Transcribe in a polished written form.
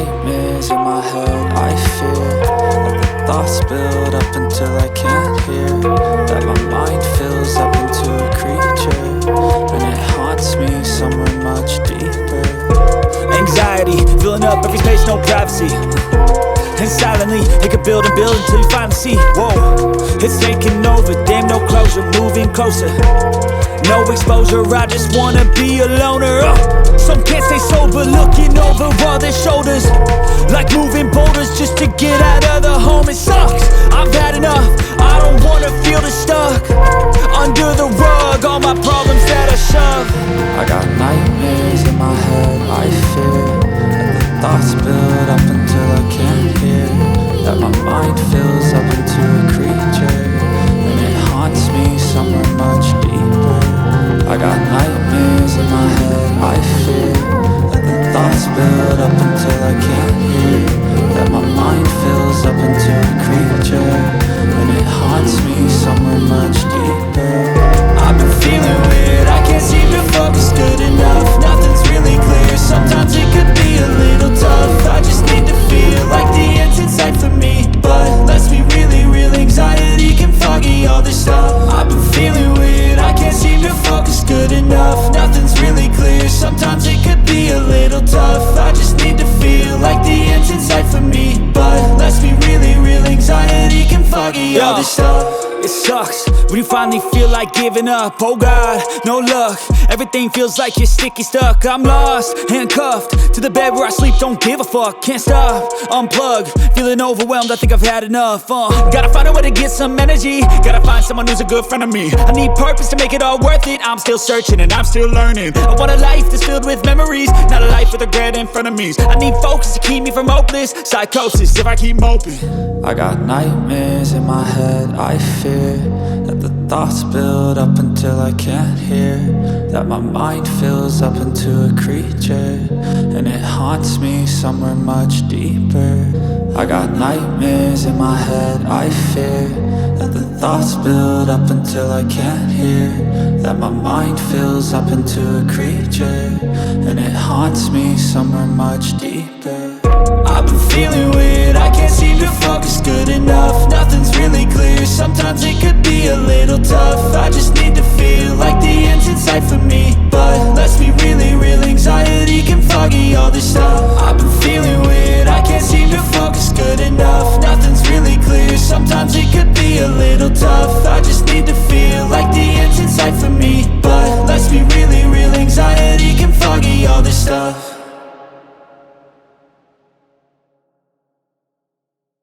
nightmares in my head, I fear that the thoughts build up until I can't hear, that my mind fills up into a creature, and it haunts me somewhere much deeper. Anxiety, filling up every space, no privacy. And silently, it could build and build until you finally see. Whoa, it's taking over, damn no closure, moving closer. No exposure, I just wanna be a loner. Some can't stay sober, looking over all their shoulders, like moving boulders just to get out of the home. It sucks, I've had enough, I don't wanna feel the stuck under the rug, all my problems that I shove. I got nightmares in my head, I fear that the thoughts build up until I can't hear, that my mind fills up into a creature, and it haunts me somewhere much deeper. I got nightmares in my head, I fear that the thoughts build up until I can't hear, that my mind fills up into a creature, and it haunts me somewhere much deeper. I've been feeling weird, I can't seem to focus good enough. Nothing's really clear, sometimes it could be a little tough. I just need to feel like the end's in sight for me, but let's be really real, anxiety can foggy all this stuff. I've been feeling weird, I can't seem to focus good enough. Nothing's really clear, sometimes it could be a little tough. I just need to feel like the end's in sight for me, but let's be really real, anxiety can foggy all this stuff. It sucks when you finally feel like giving up. Oh God, no luck, everything feels like you're sticky stuck. I'm lost, handcuffed to the bed where I sleep, don't give a fuck. Can't stop, unplug, feeling overwhelmed, I think I've had enough. Gotta find a way to get some energy, gotta find someone who's a good friend of me. I need purpose to make it all worth it, I'm still searching and I'm still learning. I want a life that's filled with memories, not a life with regret in front of me. I need focus to keep me from hopeless psychosis if I keep moping. I got nightmares in my head, I fear that the thoughts build up until I can't hear, that my mind fills up into a creature, and it haunts me somewhere much deeper. I got nightmares in my head, I fear that the thoughts build up until I can't hear, that my mind fills up into a creature, and it haunts me somewhere much deeper. I've been feeling weird, I can't seem to focus good enough. Nothing's really clear, sometimes it could be a little tough. I just need to feel like the end's in sight for me, but